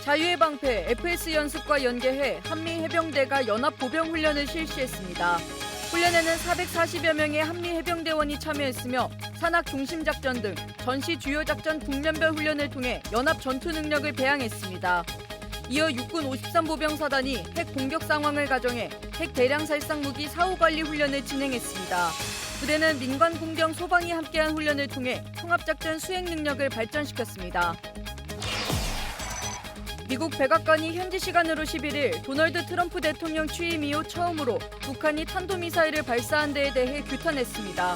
자유의 방패 FS 연습과 연계해 한미해병대가 연합보병훈련을 실시했습니다. 훈련에는 440여 명의 한미해병대원이 참여했으며 산악 중심작전 등 전시 주요 작전 국면별 훈련을 통해 연합 전투 능력을 배양했습니다. 이어 육군 53보병사단이 핵 공격 상황을 가정해 핵 대량 살상 무기 사후 관리 훈련을 진행했습니다. 부대는 민관 공병 소방이 함께한 훈련을 통해 통합작전 수행 능력을 발전시켰습니다. 미국 백악관이 현지 시간으로 11일 도널드 트럼프 대통령 취임 이후 처음으로 북한이 탄도미사일을 발사한 데에 대해 규탄했습니다.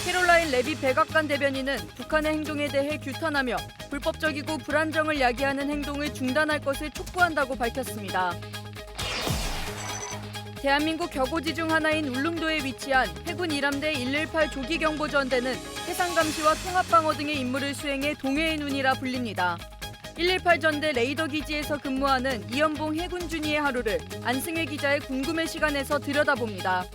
캐롤라인 레비 백악관 대변인은 북한의 행동에 대해 규탄하며 불법적이고 불안정을 야기하는 행동을 중단할 것을 촉구한다고 밝혔습니다. 대한민국 격오지 중 하나인 울릉도에 위치한 해군 1함대 118 조기경보전대는 해상감시와 통합방어 등의 임무를 수행해 동해의 눈이라 불립니다. 118 전대 레이더 기지에서 근무하는 이연봉 해군 준이의 하루를 안승혜 기자의 궁금해 시간에서 들여다봅니다.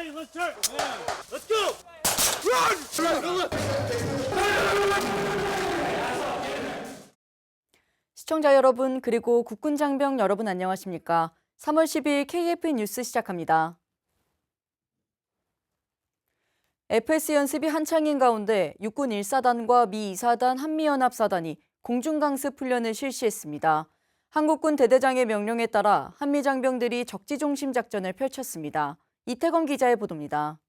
Hey, let's start. Let's go. Run! 시청자 여러분 그리고 국군 장병 여러분 안녕하십니까? 3월 10일 KF 뉴스 시작합니다. FS 연습이 한창인 가운데 육군 1사단과 미 2사단 한미연합사단이 공중강습 훈련을 실시했습니다. 한국군 대대장의 명령에 따라 한미 장병들이 적지중심 작전을 펼쳤습니다. 이태건 기자의 보도입니다.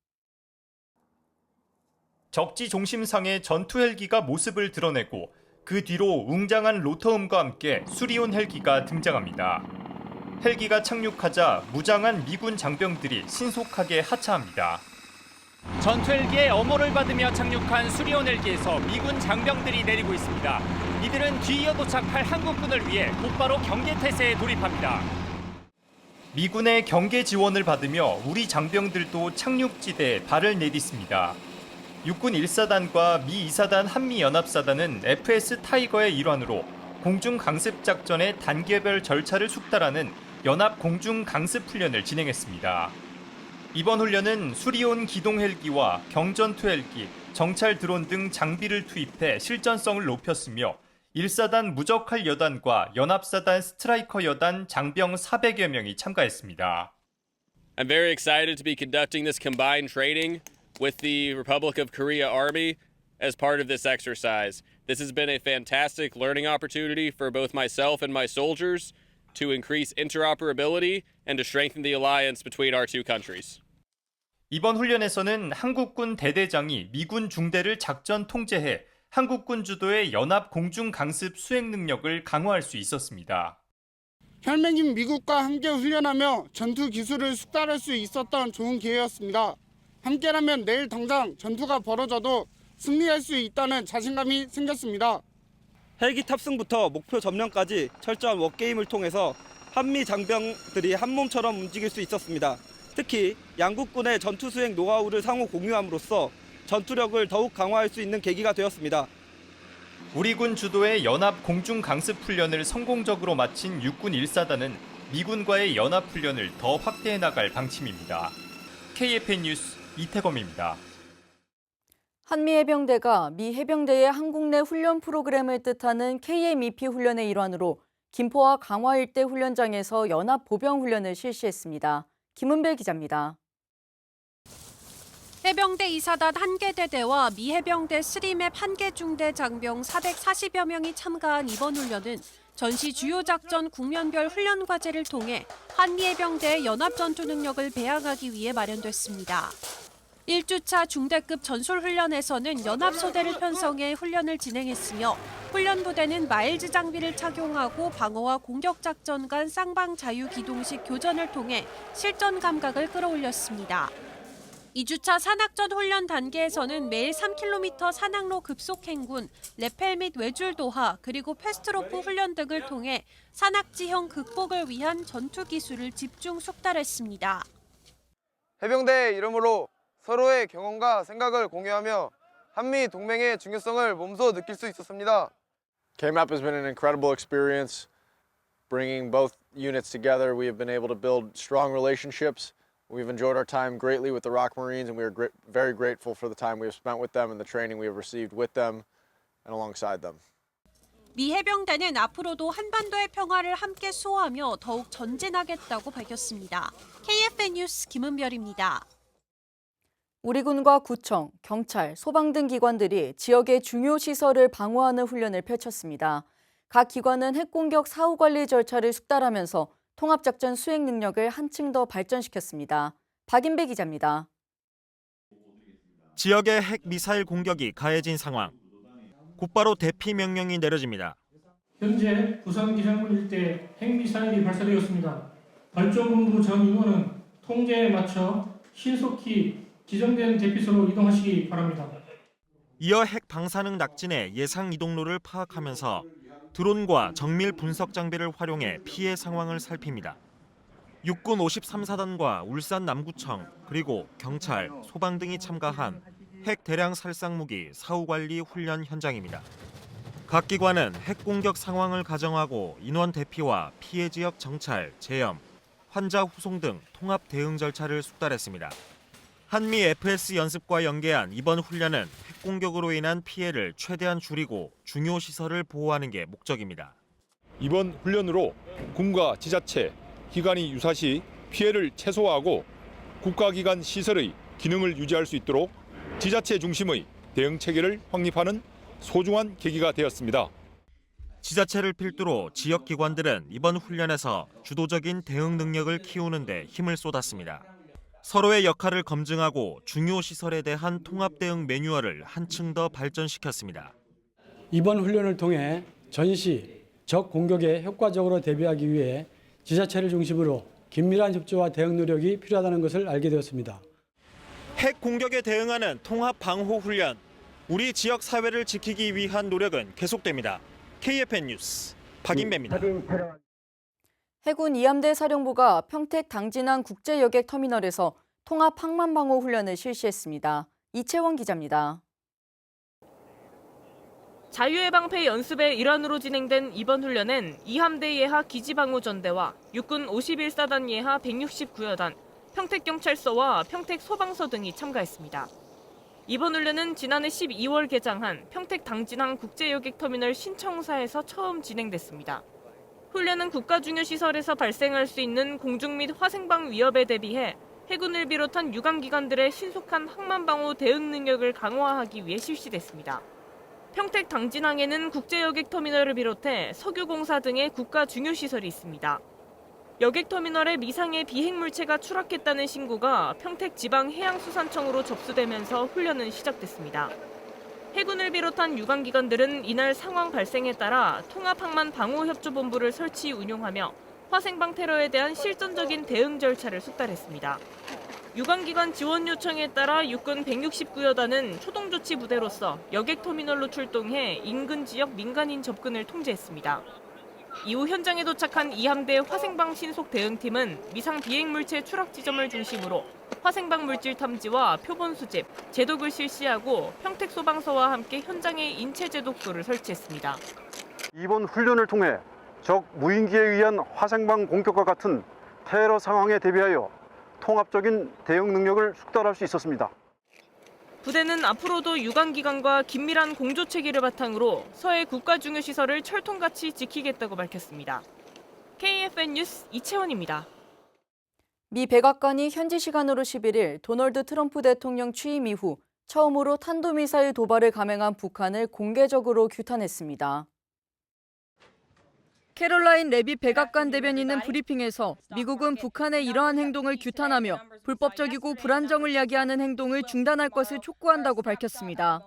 적지 중심상의 전투 헬기가 모습을 드러내고 그 뒤로 웅장한 로터음과 함께 수리온 헬기가 등장합니다. 헬기가 착륙하자 무장한 미군 장병들이 신속하게 하차합니다. 전투 헬기의 엄호를 받으며 착륙한 수리온 헬기에서 미군 장병들이 내리고 있습니다. 이들은 뒤이어 도착할 한국군을 위해 곧바로 경계 태세에 돌입합니다. 미군의 경계 지원을 받으며 우리 장병들도 착륙지대에 발을 내딛습니다. 육군 1사단과 미 2사단 한미연합사단은 FS 타이거의 일환으로 공중강습작전의 단계별 절차를 숙달하는 연합 공중강습훈련을 진행했습니다. 이번 훈련은 수리온 기동 헬기와 경전투 헬기, 정찰 드론 등 장비를 투입해 실전성을 높였으며 1사단 무적할 여단과 연합사단 스트라이커 여단 장병 400여 명이 참가했습니다. I'm very excited to be conducting this combined training with the Republic of Korea Army as part of this exercise. This has been a fantastic learning opportunity for both myself and my soldiers to increase interoperability and to strengthen the alliance between our two countries. 이번 훈련에서는 한국군 대대장이 미군 중대를 작전 통제해 한국군 주도의 연합 공중 강습 수행 능력을 강화할 수 있었습니다. 혈맹인 미국과 함께 훈련하며 전투 기술을 숙달할 수 있었던 좋은 기회였습니다. 함께라면 내일 당장 전투가 벌어져도 승리할 수 있다는 자신감이 생겼습니다. 헬기 탑승부터 목표 점령까지 철저한 워게임을 통해서 한미 장병들이 한 몸처럼 움직일 수 있었습니다. 특히 양국군의 전투 수행 노하우를 상호 공유함으로써 전투력을 더욱 강화할 수 있는 계기가 되었습니다. 우리 군 주도의 연합 공중 강습 훈련을 성공적으로 마친 육군 1사단은 미군과의 연합 훈련을 더 확대해 나갈 방침입니다. KFN 뉴스 이태검입니다. 한미해병대가 미 해병대의 한국 내 훈련 프로그램을 뜻하는 KMEP 훈련의 일환으로 김포와 강화 일대 훈련장에서 연합 보병 훈련을 실시했습니다. 김은배 기자입니다. 해병대 2사단 1개 대대와 미 해병대 3맵 1개 중대 장병 440여 명이 참가한 이번 훈련은 전시 주요 작전 국면별 훈련 과제를 통해 한미 해병대의 연합 전투 능력을 배양하기 위해 마련됐습니다. 1주차 중대급 전술훈련에서는 연합소대를 편성해 훈련을 진행했으며 훈련부대는 마일즈 장비를 착용하고 방어와 공격작전 간 쌍방 자유기동식 교전을 통해 실전 감각을 끌어올렸습니다. 2주차 산악전 훈련 단계에서는 매일 3km 산악로 급속 행군, 레펠 및 외줄 도하, 그리고 패스트로프 훈련 등을 통해 산악지형 극복을 위한 전투 기술을 집중 숙달했습니다. 해병대의 이름으로 서로의 경험과 생각을 공유하며 한미 동맹의 중요성을 몸소 느낄 수 있었습니다. KMAP has been an incredible experience. Bringing both units together, we have been able to build strong relationships. We've enjoyed our time greatly with the Rock Marines, and we are very grateful for the time we have spent with them and the training we have received with them and alongside them. 미 해병대는 앞으로도 한반도의 평화를 함께 수호하며 더욱 전진하겠다고 밝혔습니다. KFN 뉴스 김은별입니다. 우리 군과 구청, 경찰, 소방 등 기관들이 지역의 중요 시설을 방어하는 훈련을 펼쳤습니다. 각 기관은 핵공격 사후 관리 절차를 숙달하면서 통합작전 수행 능력을 한층 더 발전시켰습니다. 박인배 기자입니다. 지역의 핵 미사일 공격이 가해진 상황. 곧바로 대피 명령이 내려집니다. 현재 부산 기장군 일대 핵미사일이 발사되었습니다. 발전본부 전 인원은 통제에 맞춰 신속히 지정된 대피소로 이동하시기 바랍니다. 이어 핵 방사능 낙진의 예상 이동로를 파악하면서 드론과 정밀 분석 장비를 활용해 피해 상황을 살핍니다. 육군 53사단과 울산 남구청 그리고 경찰, 소방 등이 참가한 핵 대량 살상 무기 사후 관리 훈련 현장입니다. 각 기관은 핵 공격 상황을 가정하고 인원 대피와 피해 지역 정찰, 재염, 환자 후송 등 통합 대응 절차를 숙달했습니다. 한미 FS 연습과 연계한 이번 훈련은 핵 공격으로 인한 피해를 최대한 줄이고 중요 시설을 보호하는 게 목적입니다. 이번 훈련으로 군과 지자체, 기관이 유사시 피해를 최소화하고 국가기관 시설의 기능을 유지할 수 있도록 지자체 중심의 대응 체계를 확립하는 소중한 계기가 되었습니다. 지자체를 필두로 지역 기관들은 이번 훈련에서 주도적인 대응 능력을 키우는 데 힘을 쏟았습니다. 서로의 역할을 검증하고 중요 시설에 대한 통합 대응 매뉴얼을 한층 더 발전시켰습니다. 이번 훈련을 통해 전시, 적 공격에 효과적으로 대비하기 위해 지자체를 중심으로 긴밀한 협조와 대응 노력이 필요하다는 것을 알게 되었습니다. 핵 공격에 대응하는 통합 방호 훈련. 우리 지역 사회를 지키기 위한 노력은 계속됩니다. KFN 뉴스 박인배입니다. 해군 이함대 사령부가 평택 당진항 국제여객터미널에서 통합 항만방호 훈련을 실시했습니다. 이채원 기자입니다. 자유의 방패 연습의 일환으로 진행된 이번 훈련엔 이함대 예하 기지방호전대와 육군 51사단 예하 169여단, 평택경찰서와 평택소방서 등이 참가했습니다. 이번 훈련은 지난해 12월 개장한 평택 당진항 국제여객터미널 신청사에서 처음 진행됐습니다. 훈련은 국가 중요 시설에서 발생할 수 있는 공중 및 화생방 위협에 대비해 해군을 비롯한 유관기관들의 신속한 항만방호 대응 능력을 강화하기 위해 실시됐습니다. 평택 당진항에는 국제여객터미널을 비롯해 석유공사 등의 국가 중요 시설이 있습니다. 여객터미널에 미상의 비핵물체가 추락했다는 신고가 평택지방해양수산청으로 접수되면서 훈련은 시작됐습니다. 해군을 비롯한 유관기관들은 이날 상황 발생에 따라 통합항만방호협조본부를 설치 운용하며 화생방 테러에 대한 실전적인 대응 절차를 숙달했습니다. 유관기관 지원 요청에 따라 육군 169여단은 초동조치 부대로서 여객터미널로 출동해 인근 지역 민간인 접근을 통제했습니다. 이후 현장에 도착한 이함대 화생방 신속 대응팀은 미상 비핵물체 추락 지점을 중심으로 화생방 물질 탐지와 표본 수집, 제독을 실시하고 평택소방서와 함께 현장에 인체 제독소를 설치했습니다. 이번 훈련을 통해 적 무인기에 의한 화생방 공격과 같은 테러 상황에 대비하여 통합적인 대응 능력을 숙달할 수 있었습니다. 부대는 앞으로도 유관기관과 긴밀한 공조 체계를 바탕으로 서해 국가 중요 시설을 철통같이 지키겠다고 밝혔습니다. KFN 뉴스 이채원입니다. 미 백악관이 현지 시간으로 11일 도널드 트럼프 대통령 취임 이후 처음으로 탄도미사일 도발을 감행한 북한을 공개적으로 규탄했습니다. 캐롤라인 레비 백악관 대변인은 브리핑에서 미국은 북한의 이러한 행동을 규탄하며 불법적이고 불안정을 야기하는 행동을 중단할 것을 촉구한다고 밝혔습니다.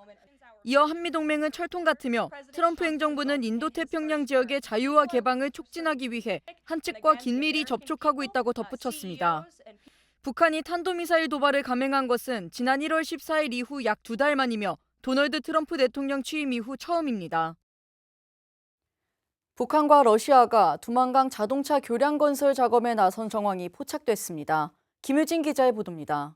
이어 한미동맹은 철통 같으며 트럼프 행정부는 인도태평양 지역의 자유와 개방을 촉진하기 위해 한 측과 긴밀히 접촉하고 있다고 덧붙였습니다. 북한이 탄도미사일 도발을 감행한 것은 지난 1월 14일 이후 약 2달 만이며 도널드 트럼프 대통령 취임 이후 처음입니다. 북한과 러시아가 두만강 자동차 교량 건설 작업에 나선 정황이 포착됐습니다. 김유진 기자의 보도입니다.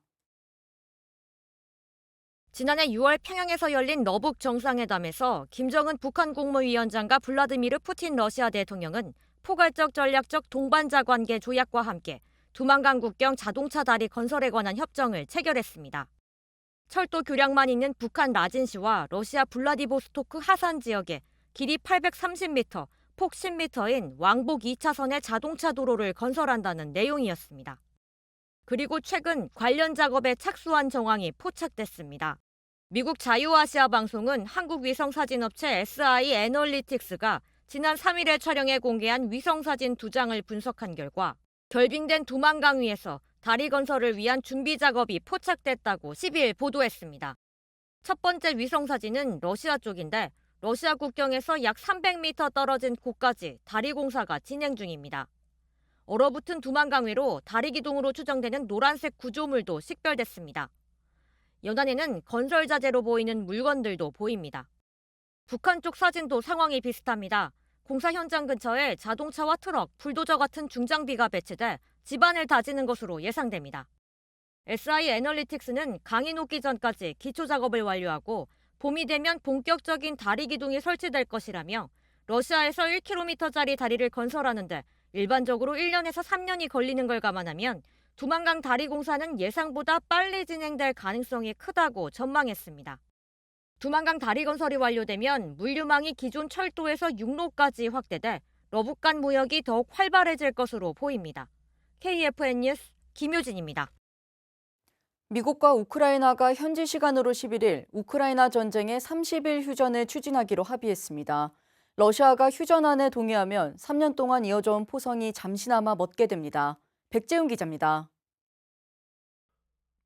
지난해 6월 평양에서 열린 러북 정상회담에서 김정은 북한 국무위원장과 블라디미르 푸틴 러시아 대통령은 포괄적 전략적 동반자 관계 조약과 함께 두만강 국경 자동차 다리 건설에 관한 협정을 체결했습니다. 철도 교량만 있는 북한 라진시와 러시아 블라디보스토크 하산 지역에 길이 830m, 폭 10m인 왕복 2차선의 자동차 도로를 건설한다는 내용이었습니다. 그리고 최근 관련 작업에 착수한 정황이 포착됐습니다. 미국 자유아시아 방송은 한국 위성사진업체 SI 애널리틱스가 지난 3일에 촬영해 공개한 위성사진 2장을 분석한 결과 결빙된 두만강 위에서 다리 건설을 위한 준비 작업이 포착됐다고 10일 보도했습니다. 첫 번째 위성사진은 러시아 쪽인데 러시아 국경에서 약 300m 떨어진 곳까지 다리 공사가 진행 중입니다. 얼어붙은 두만강 위로 다리 기둥으로 추정되는 노란색 구조물도 식별됐습니다. 연안에는 건설 자재로 보이는 물건들도 보입니다. 북한 쪽 사진도 상황이 비슷합니다. 공사 현장 근처에 자동차와 트럭, 불도저 같은 중장비가 배치돼 지반을 다지는 것으로 예상됩니다. SI 애널리틱스는 강이 녹기 전까지 기초 작업을 완료하고 봄이 되면 본격적인 다리 기둥이 설치될 것이라며 러시아에서 1km짜리 다리를 건설하는데 일반적으로 1년에서 3년이 걸리는 걸 감안하면 두만강 다리 공사는 예상보다 빨리 진행될 가능성이 크다고 전망했습니다. 두만강 다리 건설이 완료되면 물류망이 기존 철도에서 육로까지 확대돼 러북 간 무역이 더욱 활발해질 것으로 보입니다. KFN 뉴스 김효진입니다. 미국과 우크라이나가 현지 시간으로 11일 우크라이나 전쟁의 30일 휴전을 추진하기로 합의했습니다. 러시아가 휴전안에 동의하면 3년 동안 이어져온 포성이 잠시나마 멎게 됩니다. 백재훈 기자입니다.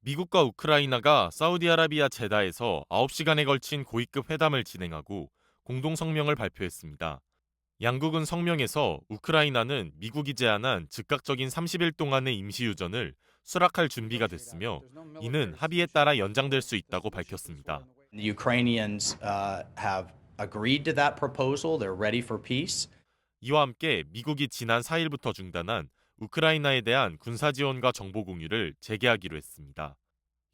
미국과 우크라이나가 사우디아라비아 제다에서 9시간에 걸친 고위급 회담을 진행하고 공동 성명을 발표했습니다. 양국은 성명에서 우크라이나는 미국이 제안한 즉각적인 30일 동안의 임시휴전을 수락할 준비가 됐으며 이는 합의에 따라 연장될 수 있다고 밝혔습니다. The Ukrainians have agreed to that proposal. They're ready for peace. 이와 함께 미국이 지난 4일부터 중단한 우크라이나에 대한 군사 지원과 정보 공유를 재개하기로 했습니다.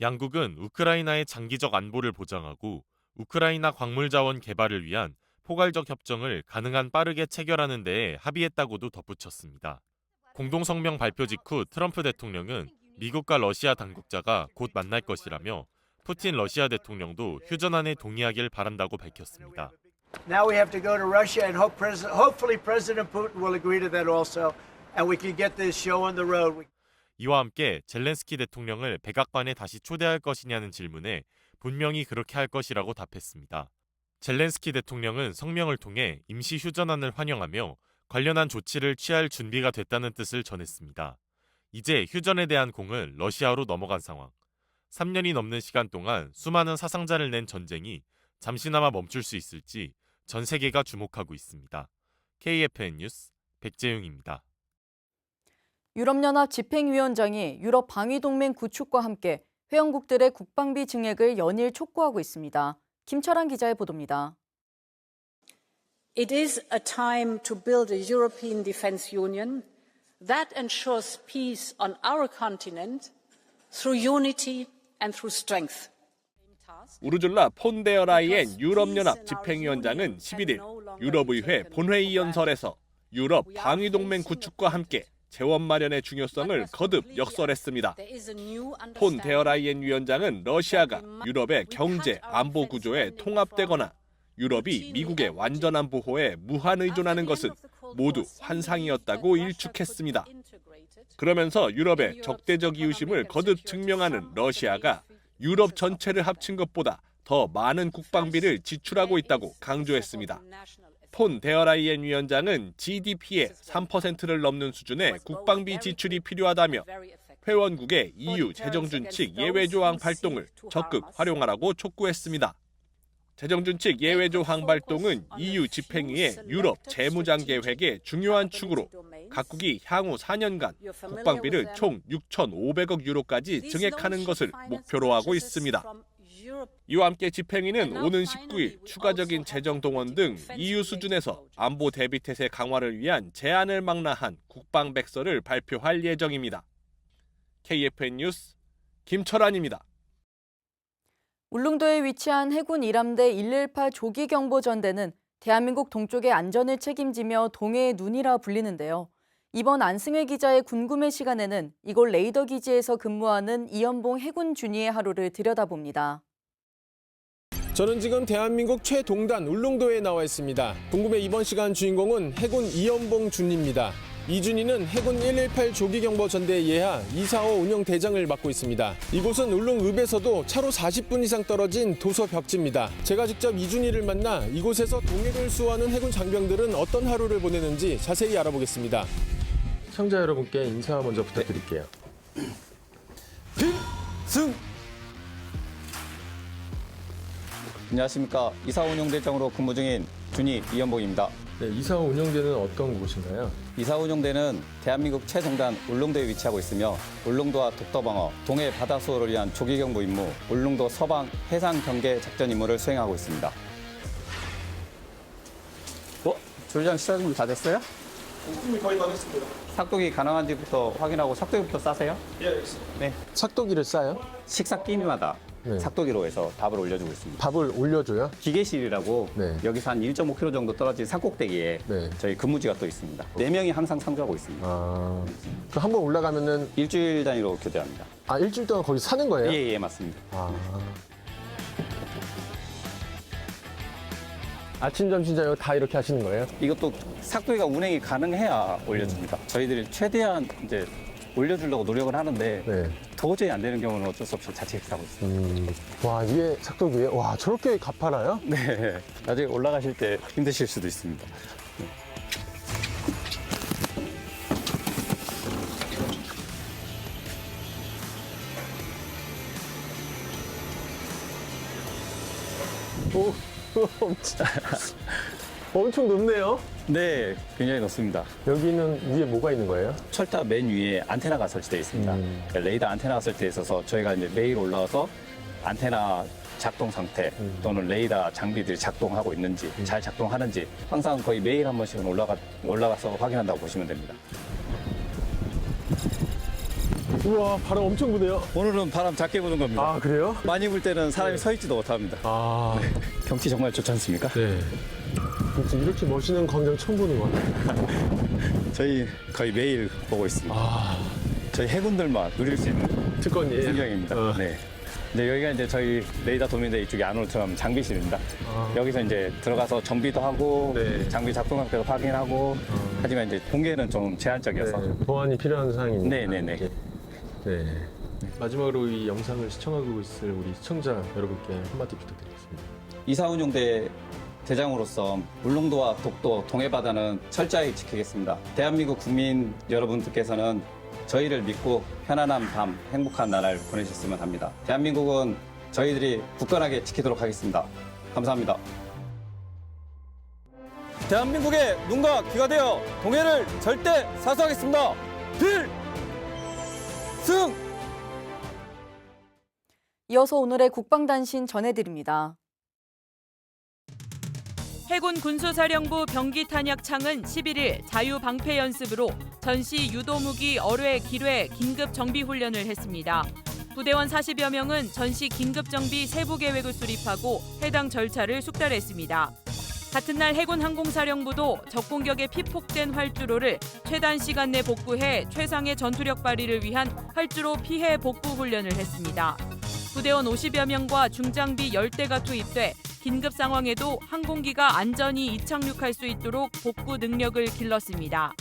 양국은 우크라이나의 장기적 안보를 보장하고 우크라이나 광물 자원 개발을 위한 포괄적 협정을 가능한 빠르게 체결하는 데에 합의했다고도 덧붙였습니다. 공동 성명 발표 직후 트럼프 대통령은 미국과 러시아 당국자가 곧 만날 것이라며 푸틴 러시아 대통령도 휴전안에 동의하길 바란다고 밝혔습니다. Now we have to go to Russia and hopefully President Putin will agree to that also and we can get this show on the road. 이와 함께 젤렌스키 대통령을 백악관에 다시 초대할 것이냐는 질문에 분명히 그렇게 할 것이라고 답했습니다. 젤렌스키 대통령은 성명을 통해 임시 휴전안을 환영하며 관련한 조치를 취할 준비가 됐다는 뜻을 전했습니다. 이제 휴전에 대한 공은 러시아로 넘어간 상황. 3년이 넘는 시간 동안 수많은 사상자를 낸 전쟁이 잠시나마 멈출 수 있을지 전 세계가 주목하고 있습니다. KFN 뉴스 백재용입니다. 유럽연합 집행위원장이 유럽 방위동맹 구축과 함께 회원국들의 국방비 증액을 연일 촉구하고 있습니다. 김철환 기자의 보도입니다. It is a time to build a European Defence Union that ensures peace on our continent through unity and through strength. 우르줄라 폰 데어 라이엔 유럽연합 집행위원장은 11일 유럽의회 본회의 연설에서 유럽 방위동맹 구축과 함께 재원 마련의 중요성을 거듭 역설했습니다. 폰 데어 라이엔 위원장은 러시아가 유럽의 경제, 안보 구조에 통합되거나 유럽이 미국의 완전한 보호에 무한 의존하는 것은 모두 환상이었다고 일축했습니다. 그러면서 유럽의 적대적 이유심을 거듭 증명하는 러시아가 유럽 전체를 합친 것보다 더 많은 국방비를 지출하고 있다고 강조했습니다. 폰 데어 라이엔 위원장은 GDP의 3%를 넘는 수준의 국방비 지출이 필요하다며 회원국의 EU 재정준칙 예외조항 발동을 적극 활용하라고 촉구했습니다. 재정준칙 예외조항 발동은 EU 집행위의 유럽 재무장 계획의 중요한 축으로 각국이 향후 4년간 국방비를 총 6,500억 유로까지 증액하는 것을 목표로 하고 있습니다. 이와 함께 집행위는 오는 19일 추가적인 재정 동원 등 EU 수준에서 안보 대비 태세 강화를 위한 제안을 망라한 국방백서를 발표할 예정입니다. KFN 뉴스 김철환입니다. 울릉도에 위치한 해군 1함대 118 조기경보전대는 대한민국 동쪽의 안전을 책임지며 동해의 눈이라 불리는데요. 이번 안승회 기자의 궁금해 시간에는 이곳 레이더 기지에서 근무하는 이연봉 해군 준이의 하루를 들여다봅니다. 저는 지금 대한민국 최동단 울릉도에 나와 있습니다. 궁금해 이번 시간 주인공은 해군 이연봉 준입니다. 이준희는 해군 118 조기경보전대 예하 245 운영대장을 맡고 있습니다. 이곳은 울릉읍에서도 차로 40분 이상 떨어진 도서 벽지입니다. 제가 직접 이준희를 만나 이곳에서 동해를 수호하는 해군 장병들은 어떤 하루를 보내는지 자세히 알아보겠습니다. 시청자 여러분께 인사 먼저 부탁드릴게요. 승! 안녕하십니까. 245 운영대장으로 근무 중인 준이 이연봉입니다. 네, 245 운영대는 어떤 곳인가요? 245 운영대는 대한민국 최동단 울릉도에 위치하고 있으며 울릉도와 독도방어, 동해 바다 수호를 위한 조기경보 임무, 울릉도 서방 해상 경계 작전 임무를 수행하고 있습니다. 조리장 시작 준비 다 됐어요? 준비 거의 다 됐습니다. 삭독이 가능한지부터 확인하고 삭독기부터 싸세요? 예, 알겠습니다. 네. 삭도기를 싸요? 식사 끼니마다 삭도기로 해서 밥을 올려주고 있습니다. 밥을 올려줘요? 기계실이라고 여기서 한 1.5km 정도 떨어진 산꼭대기에 저희 근무지가 또 있습니다. 4명이 항상 상주하고 있습니다. 그 한 번 올라가면은 일주일 단위로 교대합니다. 아, 일주일 동안 거기 사는 거예요? 예, 맞습니다. 아침, 점심, 저녁 다 이렇게 하시는 거예요? 이것도 삭도기가 운행이 가능해야 올려줍니다. 저희들이 최대한 이제 올려주려고 노력을 하는데 도저히 안 되는 경우는 어쩔 수 없이 자체 획사하고 있습니다. 와, 위에 삭도기 위에 와, 저렇게 가파라요? 네, 나중에 올라가실 때 힘드실 수도 있습니다. 오, 엄청 높네요. 네, 굉장히 높습니다. 여기는 위에 뭐가 있는 거예요? 철탑 맨 위에 안테나가 설치되어 있습니다. 레이더 안테나가 설치되어 있어서 저희가 이제 매일 올라와서 안테나 작동 상태 또는 레이더 장비들이 작동하고 있는지 잘 작동하는지 항상 거의 매일 한 번씩은 올라가서 확인한다고 보시면 됩니다. 우와, 바람 엄청 부네요. 오늘은 바람 작게 부는 겁니다. 아, 그래요? 많이 불 때는 사람이 서 있지도 못합니다. 경치 정말 좋지 않습니까? 네. 진짜 이렇게 멋있는 광장 처음 보는 것 같아요. 저희 거의 매일 보고 있습니다. 저희 해군들만 누릴 수 있는 특권이에요. 풍경입니다. 네. 이제 여기가 이제 저희 레이더 도면대 이쪽에 안으로 들어가면 장비실입니다. 여기서 이제 들어가서 정비도 하고 장비 작동 상태도 확인하고 하지만 이제 공개는 좀 제한적이어서 보안이 필요한 사항입니다. 네네네. 네. 마지막으로 이 영상을 시청하고 있을 우리 시청자 여러분께 한마디 부탁드리겠습니다. 245 운영대 대장으로서 울릉도와 독도, 동해바다는 철저히 지키겠습니다. 대한민국 국민 여러분들께서는 저희를 믿고 편안한 밤, 행복한 나라를 보내셨으면 합니다. 대한민국은 저희들이 굳건하게 지키도록 하겠습니다. 감사합니다. 대한민국의 눈과 귀가 되어 동해를 절대 사수하겠습니다. 필승! 이어서 오늘의 국방단신 전해드립니다. 해군 군수사령부 병기탄약창은 11일 자유방패연습으로 전시 유도무기 어뢰 기뢰 긴급 정비훈련을 했습니다. 부대원 40여 명은 전시 긴급정비 세부계획을 수립하고 해당 절차를 숙달했습니다. 같은 날 해군 항공사령부도 적공격에 피폭된 활주로를 최단 시간 내 복구해 최상의 전투력 발휘를 위한 활주로 피해 복구 훈련을 했습니다. 부대원 50여 명과 중장비 10대가 투입돼 긴급 상황에도 항공기가 안전히 이착륙할 수 있도록 복구 능력을 길렀습니다.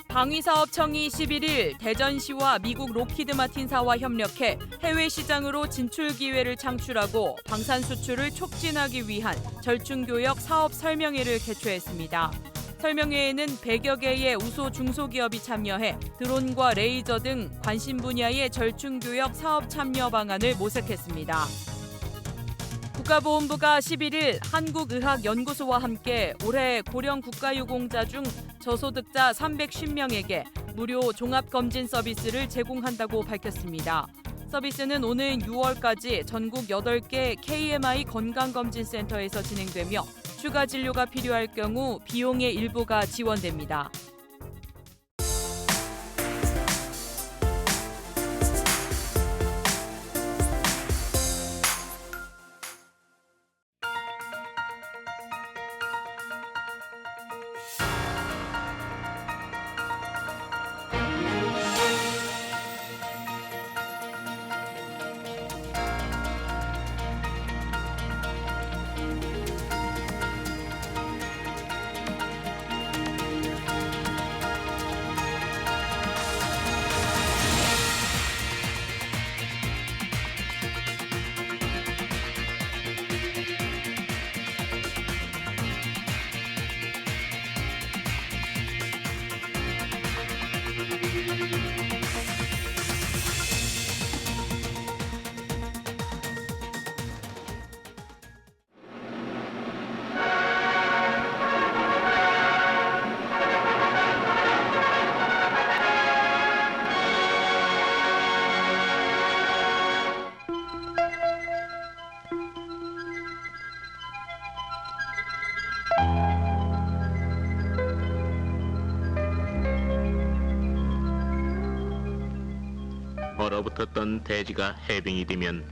방위사업청이 11일 대전시와 미국 로키드마틴사와 협력해 해외 시장으로 진출 기회를 창출하고 방산 수출을 촉진하기 위한 절충교역 사업 설명회를 개최했습니다. 설명회에는 100여 개의 우소 중소기업이 참여해 드론과 레이저 등 관심 분야의 절충교역 사업 참여 방안을 모색했습니다. 국가보훈부가 11일 한국의학연구소와 함께 올해 고령 국가유공자 중 저소득자 350명에게 무료 종합검진 서비스를 제공한다고 밝혔습니다. 서비스는 오는 6월까지 전국 8개 KMI 건강검진센터에서 진행되며 추가 진료가 필요할 경우 비용의 일부가 지원됩니다. 얼어붙었던 대지가 해빙이 되면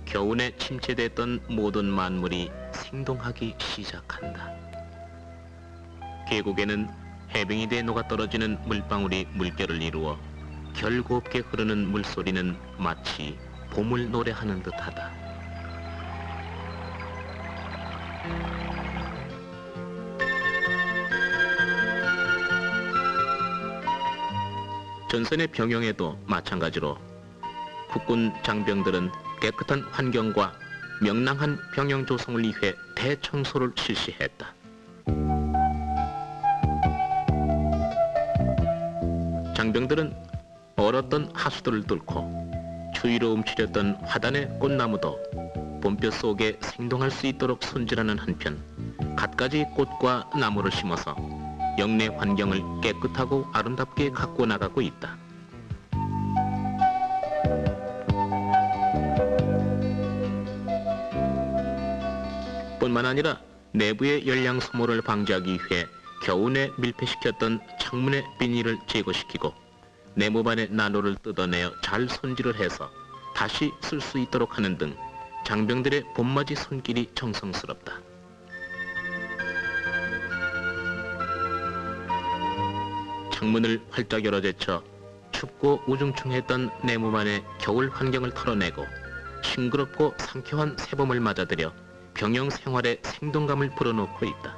겨우내 침체됐던 모든 만물이 생동하기 시작한다. 계곡에는 해빙이 돼 녹아떨어지는 물방울이 물결을 이루어 결곱게 흐르는 물소리는 마치 봄을 노래하는 듯하다. 전선의 병영에도 마찬가지로 국군 장병들은 깨끗한 환경과 명랑한 병영 조성을 위해 대청소를 실시했다. 장병들은 얼었던 하수들을 뚫고 추위로 움츠렸던 화단의 꽃나무도 봄볕 속에 생동할 수 있도록 손질하는 한편 갖가지 꽃과 나무를 심어서 영내 환경을 깨끗하고 아름답게 가꾸어 나가고 있다. 뿐만 아니라 내부의 열량 소모를 방지하기 위해 겨우내 밀폐시켰던 창문의 비닐을 제거시키고 네모반의 난로를 뜯어내어 잘 손질을 해서 다시 쓸 수 있도록 하는 등 장병들의 봄맞이 손길이 정성스럽다. 창문을 활짝 열어 제쳐 춥고 우중충했던 네모반의 겨울 환경을 털어내고 싱그럽고 상쾌한 새봄을 맞아들여 병영 생활의 생동감을 불어넣고 있다.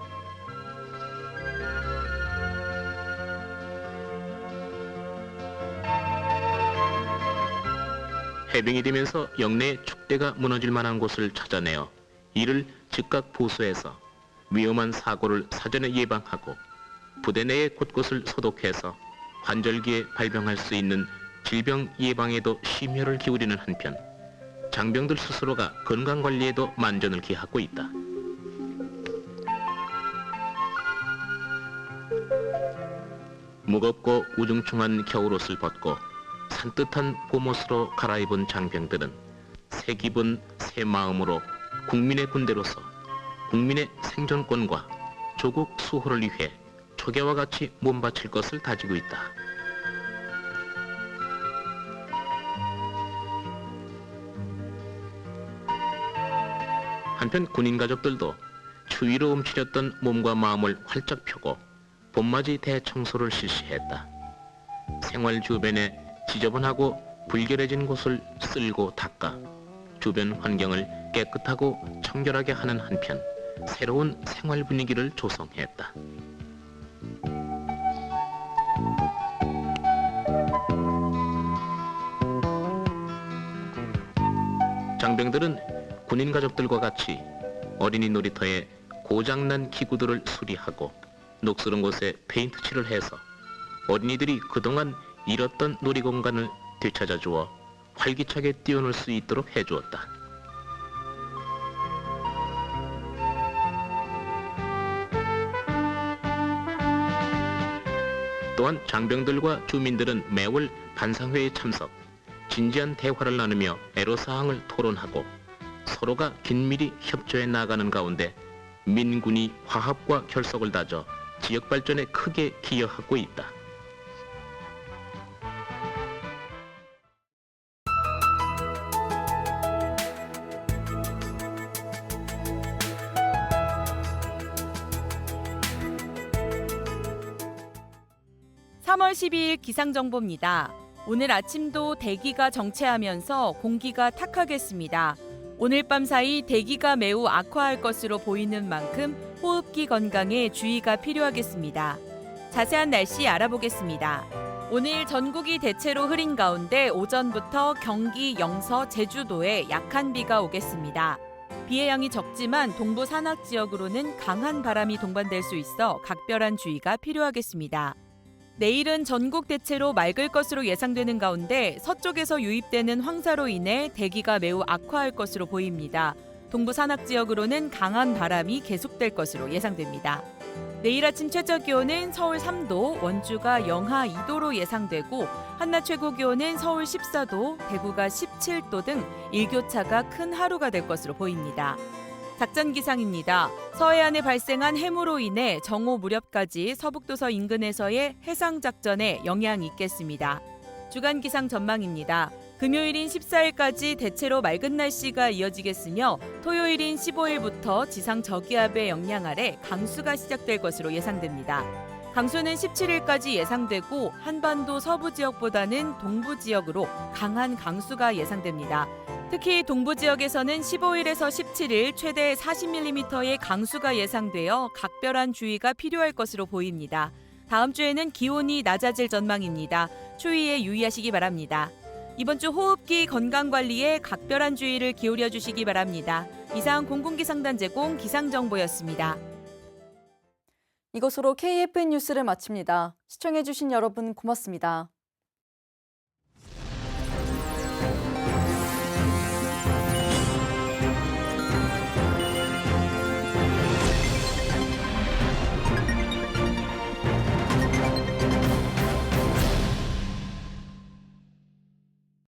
해빙이 되면서 영내의 축대가 무너질 만한 곳을 찾아내어 이를 즉각 보수해서 위험한 사고를 사전에 예방하고 부대 내의 곳곳을 소독해서 환절기에 발병할 수 있는 질병 예방에도 심혈을 기울이는 한편 장병들 스스로가 건강관리에도 만전을 기하고 있다. 무겁고 우중충한 겨울옷을 벗고 산뜻한 봄옷으로 갈아입은 장병들은 새 기분 새 마음으로 국민의 군대로서 국민의 생존권과 조국 수호를 위해 초계와 같이 몸바칠 것을 다지고 있다. 한편 군인 가족들도 추위로 움츠렸던 몸과 마음을 활짝 펴고 봄맞이 대청소를 실시했다. 생활 주변에 지저분하고 불결해진 곳을 쓸고 닦아 주변 환경을 깨끗하고 청결하게 하는 한편 새로운 생활 분위기를 조성했다. 장병들은 군인 가족들과 같이 어린이 놀이터에 고장난 기구들을 수리하고 녹슬은 곳에 페인트 칠을 해서 어린이들이 그동안 잃었던 놀이공간을 되찾아 주어 활기차게 뛰어놀 수 있도록 해주었다. 또한 장병들과 주민들은 매월 반상회에 참석, 진지한 대화를 나누며 애로사항을 토론하고 서로가 긴밀히 협조해 나가는 가운데 민군이 화합과 결속을 다져 지역 발전에 크게 기여하고 있다. (3월 12일) 기상정보입니다. 오늘 아침도 대기가 정체하면서 공기가 탁하겠습니다. 오늘 밤 사이 대기가 매우 악화할 것으로 보이는 만큼 호흡기 건강에 주의가 필요하겠습니다. 자세한 날씨 알아보겠습니다. 오늘 전국이 대체로 흐린 가운데 오전부터 경기, 영서, 제주도에 약한 비가 오겠습니다. 비의 양이 적지만 동부 산악 지역으로는 강한 바람이 동반될 수 있어 각별한 주의가 필요하겠습니다. 내일은 전국 대체로 맑을 것으로 예상되는 가운데 서쪽에서 유입되는 황사로 인해 대기가 매우 악화할 것으로 보입니다. 동부 산악 지역으로는 강한 바람이 계속될 것으로 예상됩니다. 내일 아침 최저 기온은 서울 3도, 원주가 영하 2도로 예상되고 한낮 최고 기온은 서울 14도, 대구가 17도 등 일교차가 큰 하루가 될 것으로 보입니다. 작전 기상입니다. 서해안에 발생한 해무로 인해 정오 무렵까지 서북도서 인근에서의 해상 작전에 영향이 있겠습니다. 주간 기상 전망입니다. 금요일인 14일까지 대체로 맑은 날씨가 이어지겠으며 토요일인 15일부터 지상 저기압의 영향 아래 강수가 시작될 것으로 예상됩니다. 강수는 17일까지 예상되고 한반도 서부 지역보다는 동부 지역으로 강한 강수가 예상됩니다. 특히 동부 지역에서는 15일에서 17일 최대 40mm의 강수가 예상되어 각별한 주의가 필요할 것으로 보입니다. 다음 주에는 기온이 낮아질 전망입니다. 추위에 유의하시기 바랍니다. 이번 주 호흡기 건강관리에 각별한 주의를 기울여 주시기 바랍니다. 이상 공군기상단 제공 기상정보였습니다. 이것으로 KFN 뉴스를 마칩니다. 시청해주신 여러분 고맙습니다.